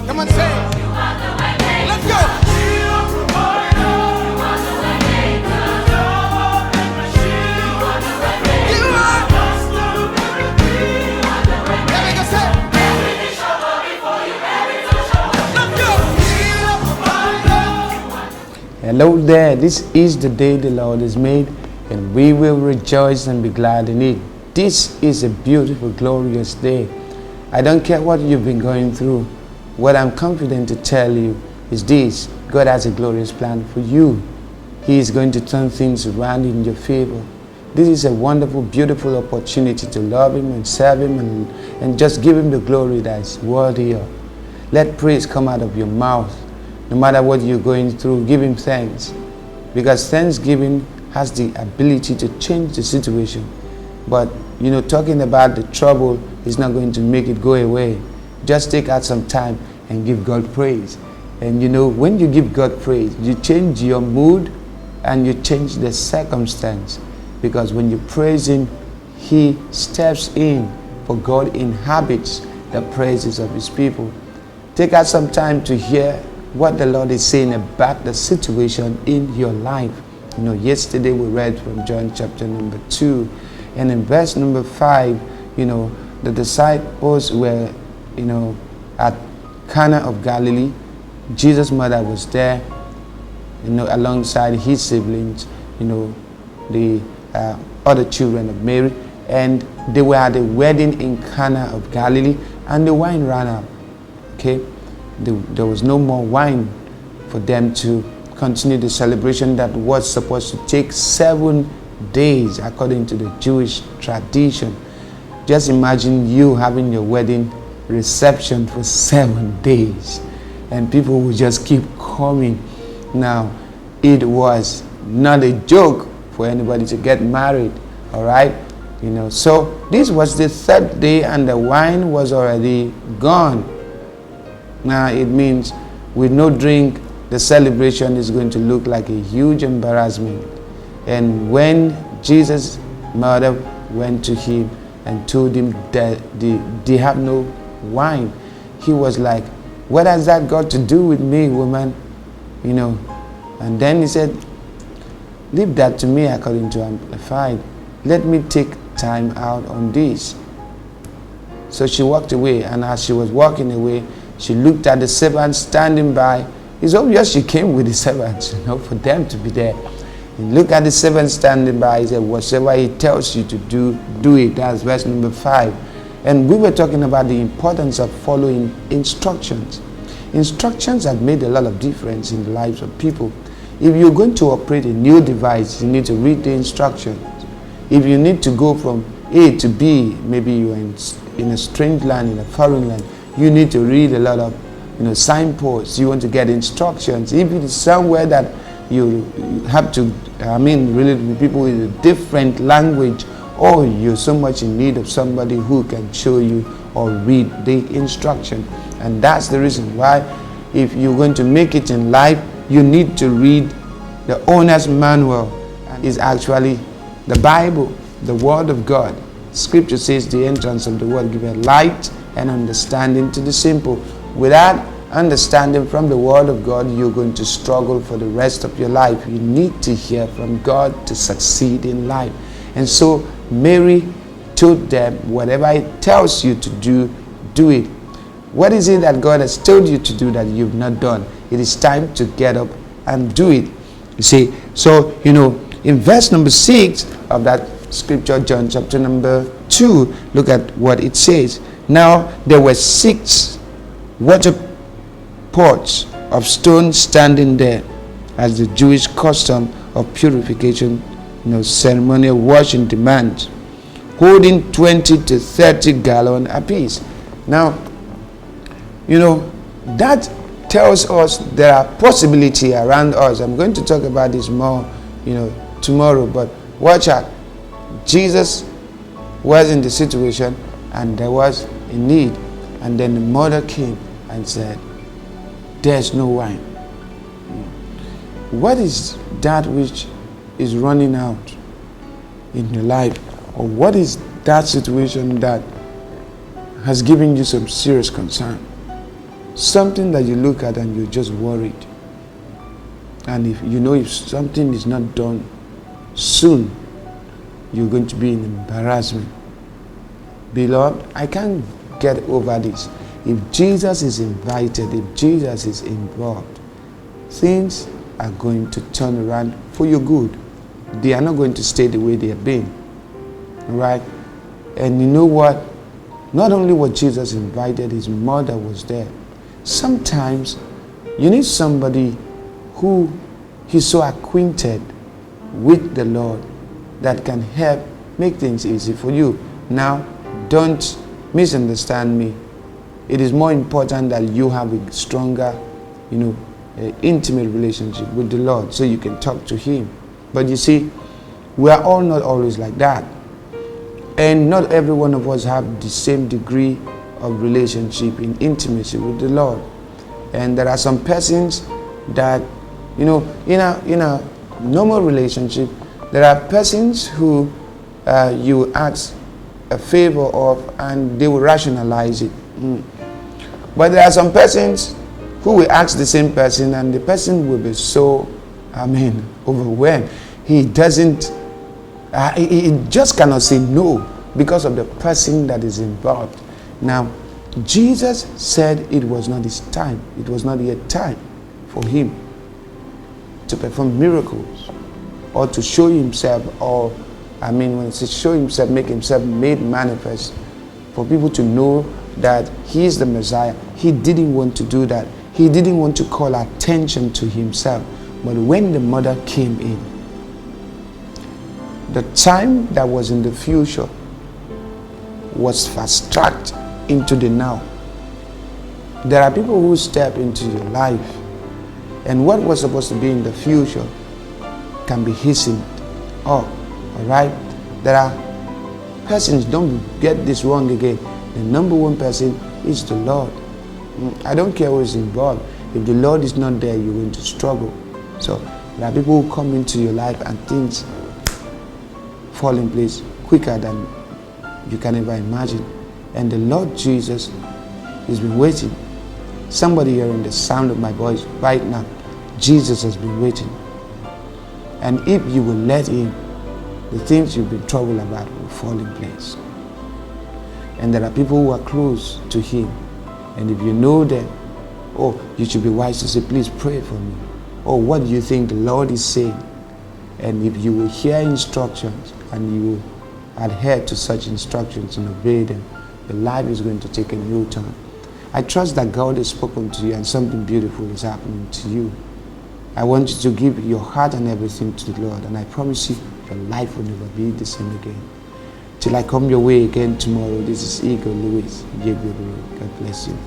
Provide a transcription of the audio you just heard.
Come on, say it. Let's go. Hello there, this is the day the Lord has made, and we will rejoice and be glad in it. This is a beautiful, glorious day. I don't care what you've been going through. What I'm confident to tell you is this: God has a glorious plan for you. He is going to turn things around in your favor. This is a wonderful, beautiful opportunity to love Him and serve Him and just give Him the glory that is worthy of. Let praise come out of your mouth. No matter what you're going through, give Him thanks. Because thanksgiving has the ability to change the situation. But, talking about the trouble is not going to make it go away. Just take out some time and give God praise. And when you give God praise, you change your mood and you change the circumstance. Because when you praise Him, He steps in, for God inhabits the praises of His people. Take out some time to hear what the Lord is saying about the situation in your life. Yesterday we read from John chapter number 2, and in verse number 5, the disciples were, at Cana of Galilee. Jesus' mother was there, alongside His siblings, the other children of Mary, and they were at a wedding in Cana of Galilee, and the wine ran out. Okay. There was no more wine for them to continue the celebration that was supposed to take 7 days according to the Jewish tradition. Just imagine you having your wedding reception for 7 days and people will just keep coming. Now, it was not a joke for anybody to get married, all right? So this was the 3rd day and the wine was already gone. Now it means with no drink, the celebration is going to look like a huge embarrassment. And when Jesus' mother went to Him and told Him that they have no wine, He was like, "What has that got to do with me, woman?" And then He said, "Leave that to me," according to Amplified. "Let me take time out on this." So she walked away, and as she was walking away, she looked at the servants standing by. It's obvious she came with the servants, for them to be there. And look at the servants standing by. He said, "Whatever He tells you to do, do it." That's verse number 5. And we were talking about the importance of following instructions. Instructions have made a lot of difference in the lives of people. If you're going to operate a new device, you need to read the instructions. If you need to go from A to B, maybe you're in a strange land, in a foreign land, you need to read a lot of signposts. You want to get instructions. If it is somewhere that you have to relate with people with a different language, or you're so much in need of somebody who can show you or read the instruction. And that's the reason why, if you're going to make it in life, you need to read the owner's manual. And it's actually the Bible, the Word of God. Scripture says the entrance of the Word giveth light and understanding to the simple. Without understanding from the Word of God, you're going to struggle for the rest of your life. You need to hear from God to succeed in life. And so Mary told them, whatever He tells you to do, do it. What is it that God has told you to do that you've not done? It is time to get up and do it. You see, so in verse number 6 of that scripture, John chapter number 2, look at what it says. Now there were 6 water pots of stone standing there, as the Jewish custom of purification, ceremonial washing demands, holding 20 to 30 gallons apiece. Now, that tells us there are possibilities around us. I'm going to talk about this more, tomorrow, but watch out. Jesus was in the situation and there was a need, and then the mother came and said, "There's no wine." What is that which is running out? in your life? Or what is that situation that has given you some serious concern? Something that you look at and you're just worried. And if something is not done soon, you're going to be in embarrassment. Beloved, I can't get over this. If Jesus is invited, if Jesus is involved, things are going to turn around for your good. They are not going to stay the way they have been. Right? And you know what? Not only was Jesus invited, his mother was there. Sometimes you need somebody who is so acquainted with the Lord that can help make things easy for you. Now, don't misunderstand me. It is more important that you have a stronger, intimate relationship with the Lord so you can talk to him. But you see, we are all not always like that. And not every one of us have the same degree of relationship in intimacy with the Lord. And there are some persons that, in a normal relationship, there are persons who you ask a favor of and they will rationalize it. But there are some persons who will ask the same person and the person will be so, overwhelmed. He just cannot say no because of the person that is involved. Now, Jesus said it was not his time. It was not yet time for him to perform miracles or to show himself, when it says show himself, make himself made manifest for people to know that he is the Messiah. He didn't want to do that. He didn't want to call attention to himself. But when the mother came in, the time that was in the future was fast-tracked into the now. There are people who step into your life, and what was supposed to be in the future can be hastened up. All right? There are persons, don't get this wrong again. The number one person is the Lord. I don't care who is involved. If the Lord is not there, you're going to struggle. So there are people who come into your life and things fall in place quicker than you can ever imagine. And the Lord Jesus has been waiting. Somebody hearing the sound of my voice right now, Jesus has been waiting. And if you will let him, the things you've been troubled about will fall in place. And there are people who are close to him. And if you know them, you should be wise to say, please pray for me. What do you think the Lord is saying? And if you will hear instructions and you will adhere to such instructions and obey them, your life is going to take a new turn. I trust that God has spoken to you and something beautiful is happening to you. I want you to give your heart and everything to the Lord, and I promise you, your life will never be the same again. Till I come your way again tomorrow, this is Igho L.Y. God bless you.